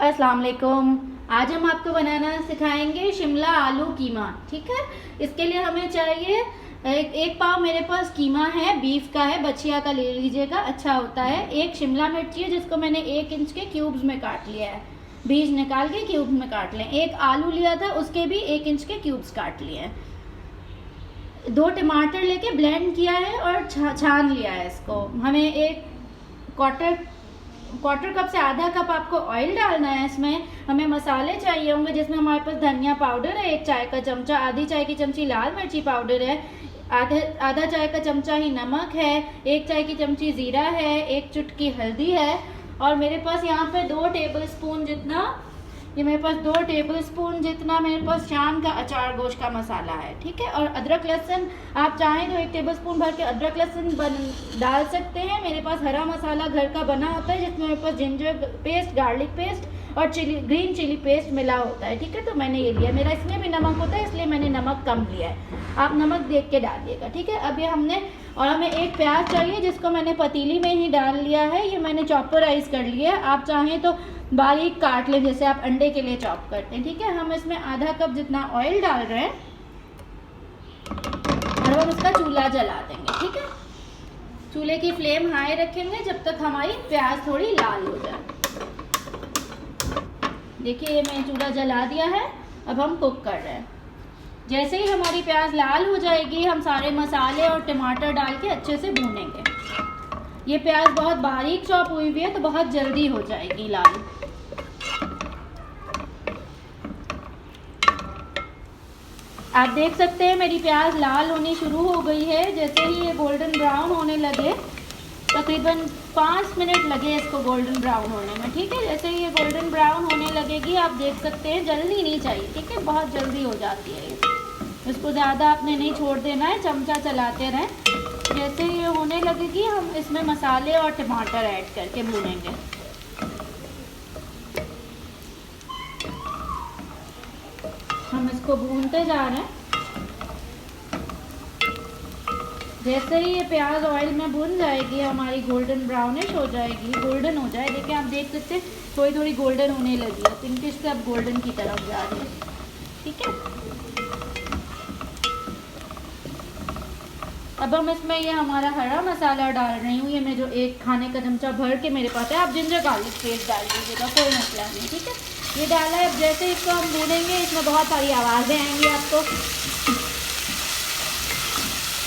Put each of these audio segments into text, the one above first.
अस्सलाम वालेकुम। आज हम आपको बनाना सिखाएंगे शिमला आलू कीमा। ठीक है, इसके लिए हमें चाहिए एक पाव मेरे पास कीमा है, बीफ का है, बछिया का ले लीजिएगा, अच्छा होता है। एक शिमला मिर्ची है जिसको मैंने 1 इंच के क्यूब्स में काट लिया है, बीज निकाल के क्यूब्स में काट लें। एक आलू लिया था, उसके भी 1 इंच के क्यूब्स काट लिए हैं। 2 टमाटर लेके ब्लेंड किया है और छान लिया है इसको। हमें एक क्वार्टर कप से आधा कप आपको ऑयल डालना है। इसमें हमें मसाले चाहिए होंगे, जिसमें हमारे पास धनिया पाउडर है 1 चाय का चमचा, आधी चाय की चमची लाल मिर्ची पाउडर है, आधा चाय का चमचा ही नमक है, 1 चाय की चमची ज़ीरा है, 1 चुटकी हल्दी है, और मेरे पास यहाँ पे 2 टेबलस्पून जितना मेरे पास शान का अचार गोश्त का मसाला है। ठीक है, और अदरक लहसुन आप चाहें तो 1 टेबलस्पून भर के अदरक लहसुन डाल सकते हैं। मेरे पास हरा मसाला घर का बना होता है, जिसमें मेरे पास जिंजर पेस्ट, गार्लिक पेस्ट और ग्रीन चिली पेस्ट मिला होता है। ठीक है, तो मैंने ये लिया। मेरा इसमें भी नमक होता है, इसलिए मैंने नमक कम लिया है, आप नमक देख के डालिएगा। ठीक है, अब ये हमें एक प्याज चाहिए, जिसको मैंने पतीली में ही डाल लिया है। ये मैंने चॉपराइज कर लिया है, आप चाहें तो बारीक काट लें, जैसे आप अंडे के लिए चॉप करते हैं। ठीक है, हम इसमें आधा कप जितना ऑयल डाल रहे हैं और हम इसका चूल्हा जला देंगे। ठीक है, चूल्हे की फ्लेम हाई रखेंगे जब तक हमारी प्याज थोड़ी लाल हो जाए। देखिए, ये मैंने चूल्हा जला दिया है, अब हम कुक कर रहे हैं। जैसे ही हमारी प्याज लाल हो जाएगी, हम सारे मसाले और टमाटर डाल के अच्छे से भूनेंगे। ये प्याज बहुत बारीक चॉप हुई हुई है, तो बहुत जल्दी हो जाएगी लाल। आप देख सकते हैं मेरी प्याज लाल होनी शुरू हो गई है। जैसे ही ये गोल्डन ब्राउन होने लगे, तकरीबन 5 मिनट लगे इसको गोल्डन ब्राउन होने में। ठीक है, जैसे ही ये गोल्डन ब्राउन होने लगेगी, आप देख सकते हैं, जल्दी नहीं चाहिए। ठीक है, बहुत जल्दी हो जाती है ये, इसको ज़्यादा आपने नहीं छोड़ देना है, चमचा चलाते रहें। जैसे ये होने लगेगी, हम इसमें मसाले और टमाटर ऐड करके भूनेंगे। हम इसको भूनते जा रहे हैं। जैसे ही ये प्याज ऑयल में भून जाएगी, हमारी गोल्डन ब्राउनिश हो जाएगी, गोल्डन हो जाए। देखिए, आप देख सकते हैं थोड़ी थोड़ी गोल्डन होने लगी है, पिंकिश से अब गोल्डन की तरफ जा रही है। ठीक है, अब हम इसमें ये हमारा हरा मसाला डाल रही हूँ। ये मैं जो 1 खाने का चमचा भर के मेरे पास है, आप जिंजर गार्लिक पेस्ट डाल दीजिएगा, कोई मसला नहीं। ठीक है, ये डाला है। अब जैसे इसको हम भूनेंगे, इसमें बहुत सारी आवाज़ें आएंगी आपको,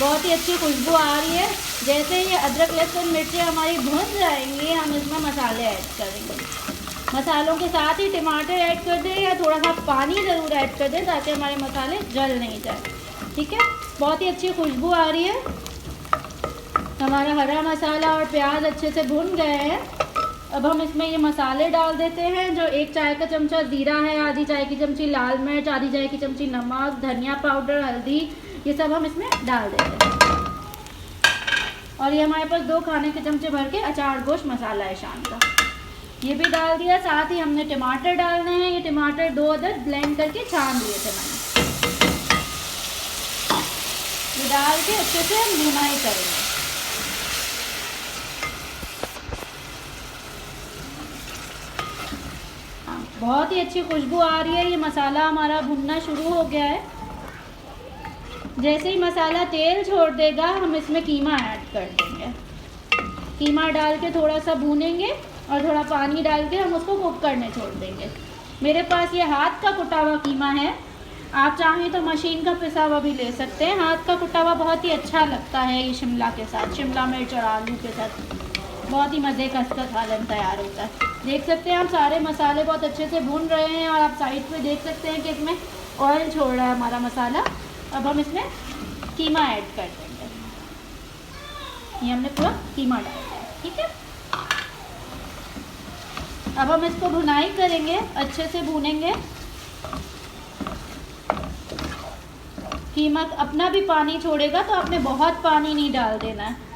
बहुत ही अच्छी खुशबू आ रही है। जैसे ये अदरक लहसुन मिर्ची हमारी भून जाएंगी, हम इसमें मसाले ऐड करेंगे। मसालों के साथ ही टमाटर ऐड कर दें, या थोड़ा सा पानी ज़रूर ऐड कर दें, ताकि हमारे मसाले जल नहीं जाए। ठीक है, बहुत ही अच्छी खुशबू आ रही है। हमारा हरा मसाला और प्याज अच्छे से भुन गए हैं। अब हम इसमें ये मसाले डाल देते हैं, जो 1 चाय का चमचा ज़ीरा है, आधी चाय की चमची लाल मिर्च, आधी चाय की चमची नमक, धनिया पाउडर, हल्दी, ये सब हम इसमें डाल देते हैं। और ये हमारे पास 2 खाने के चमचे भर के अचार गोश्त मसाला है शान का, ये भी डाल दिया। साथ ही हमने टमाटर डालने हैं। ये टमाटर 2 अदद ब्लेंड करके छान लिए थे मैंने, ये डाल के अच्छे से हम भुनाई करेंगे। बहुत ही अच्छी खुशबू आ रही है। ये मसाला हमारा भुनना शुरू हो गया है। जैसे ही मसाला तेल छोड़ देगा, हम इसमें कीमा ऐड कर देंगे। कीमा डाल के थोड़ा सा भूनेंगे और थोड़ा पानी डाल के हम उसको कुक करने छोड़ देंगे। मेरे पास ये हाथ का कुटा हुआ कीमा है, आप चाहें तो मशीन का पिसा हुआ भी ले सकते हैं। हाथ का कुटा हुआ बहुत ही अच्छा लगता है ये शिमला के साथ, शिमला मिर्च और आलू के साथ बहुत ही मज़े का इसका सालन तैयार होता है। देख सकते हैं आप, सारे मसाले बहुत अच्छे से भून रहे हैं, और आप साइड पे देख सकते हैं कि इसमें ऑयल छोड़ रहा है हमारा मसाला। अब हम इसमें कीमा ऐड कर देंगे। ये हमने पूरा कीमा डाल दिया। ठीक है, अब हम इसको भुनाई करेंगे, अच्छे से भूनेंगे। कीमा अपना भी पानी छोड़ेगा, तो आपने बहुत पानी नहीं डाल देना है।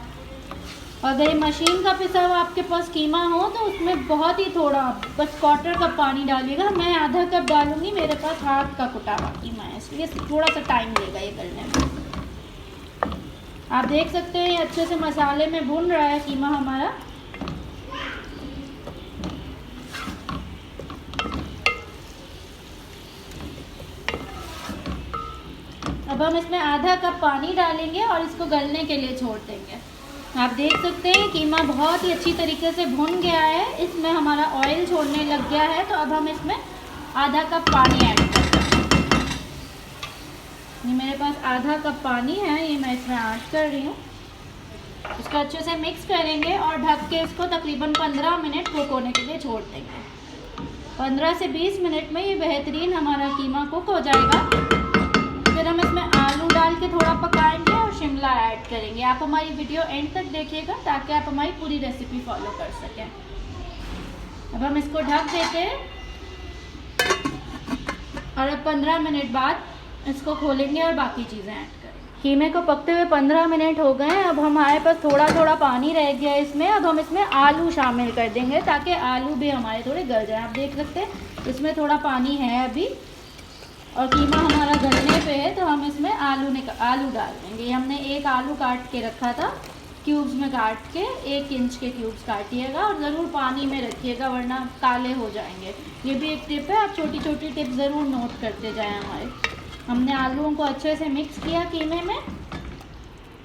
अगर ये मशीन का पिसा हुआ आपके पास कीमा हो, तो उसमें बहुत ही थोड़ा, बस 1/4 कप पानी डालिएगा। मैं आधा कप डालूंगी, मेरे पास हाथ का कुटा हुआ कीमा है, इसलिए थोड़ा सा टाइम लेगा ये करने में। आप देख सकते हैं ये अच्छे से मसाले में भुन रहा है कीमा हमारा। अब हम इसमें आधा कप पानी डालेंगे और इसको गलने के लिए छोड़ देंगे। आप देख सकते हैं कीमा बहुत ही अच्छी तरीके से भुन गया है, इसमें हमारा ऑयल छोड़ने लग गया है। तो अब हम इसमें आधा कप पानी ऐड करते हैं। ये मेरे पास आधा कप पानी है, ये मैं इसमें ऐड कर रही हूँ। इसको अच्छे से मिक्स करेंगे और ढक के इसको तकरीबन 15 मिनट कुक होने के लिए छोड़ देंगे। 15 से 20 मिनट में ये बेहतरीन हमारा कीमा कुक हो जाएगा। फिर हम इसमें आलू डाल के थोड़ा पकाएंगे और शिमला ऐड करेंगे। आप हमारी वीडियो एंड तक देखिएगा ताकि आप हमारी पूरी रेसिपी फॉलो कर सकें। अब हम इसको ढक देते हैं और अब 15 मिनट बाद इसको खोलेंगे और बाकी चीज़ें ऐड करेंगे। कीमे को पकते हुए 15 मिनट हो गए हैं। अब हमारे पास थोड़ा थोड़ा पानी रह गया है इसमें। अब हम इसमें आलू शामिल कर देंगे ताकि आलू भी हमारे थोड़े गल जाए। आप देख सकते हैं इसमें थोड़ा पानी है अभी और कीमा हमारा गलने पे है, तो हम इसमें आलू डाल देंगे। हमने एक आलू काट के रखा था, क्यूब्स में काट के 1 इंच के क्यूब्स काटिएगा और ज़रूर पानी में रखिएगा वरना काले हो जाएंगे। ये भी एक टिप है, आप छोटी छोटी टिप ज़रूर नोट करते जाएं हमारे। हमने आलूओं को अच्छे से मिक्स किया कीमे में।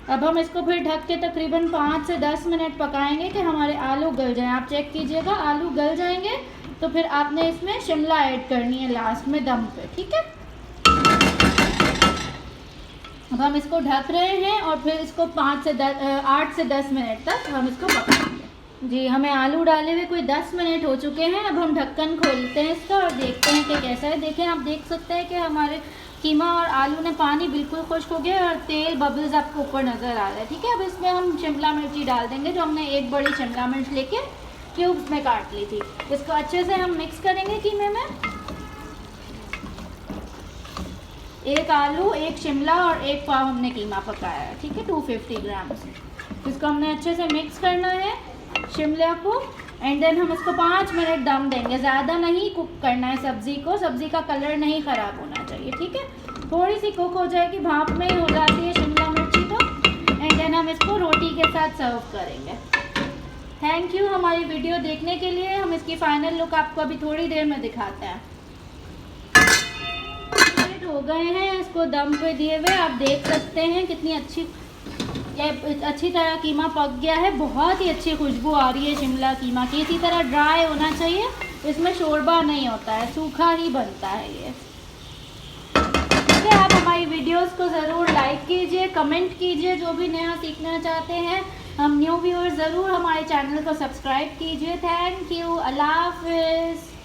अब हम इसको फिर ढक के तकरीबन 5 से 10 मिनट पकाएंगे कि हमारे आलू गल जाएं। आप चेक कीजिएगा, आलू गल जाएंगे तो फिर आपने इसमें शिमला ऐड करनी है लास्ट में दम पे, ठीक है। अब हम इसको ढक रहे हैं और फिर इसको 8 से 10 मिनट तक हम इसको पकाएंगे। जी, हमें आलू डाले हुए कोई 10 मिनट हो चुके हैं। अब हम ढक्कन खोलते हैं इसका और देखते हैं कि कैसा है। देखें, आप देख सकते हैं कि हमारे कीमा और आलू ने पानी बिल्कुल खुश्क हो गया और तेल बबल्स आपको ऊपर नज़र आ रहा है, ठीक है। अब इसमें हम शिमला मिर्ची डाल देंगे जो हमने एक बड़ी शिमला मिर्च लेके क्यूब्स में काट ली थी। इसको अच्छे से हम मिक्स करेंगे कीमे में। एक आलू, एक शिमला और एक पाव हमने कीमा पकाया है, ठीक है, 250 ग्राम से। इसको हमने अच्छे से मिक्स करना है शिमला को एंड देन हम इसको 5 मिनट दम देंगे। ज़्यादा नहीं कुक करना है सब्ज़ी को, सब्ज़ी का कलर नहीं ख़राब होना चाहिए, ठीक है। थोड़ी सी कुक हो जाएगी, भाप में ही हो जाती है शिमला मिर्ची तो। एंड देन हम इसको रोटी के साथ सर्व करेंगे। थैंक यू हमारी वीडियो देखने के लिए। हम इसकी फाइनल लुक आपको अभी थोड़ी देर में दिखाते हैं। हो गए हैं इसको दम पे दिए हुए। आप देख सकते हैं कितनी अच्छी तरह कीमा पक गया है। बहुत ही अच्छी खुशबू आ रही है शिमला कीमा की। इसी तरह ड्राई होना चाहिए, इसमें शोरबा नहीं होता है, सूखा ही बनता है ये, ठीक है। आप हमारी वीडियोस को ज़रूर लाइक कीजिए, कमेंट कीजिए जो भी नया सीखना चाहते हैं। हम न्यू व्यूअर्स ज़रूर हमारे चैनल को सब्सक्राइब कीजिए। थैंक यू, अल्लाह हाफिज़।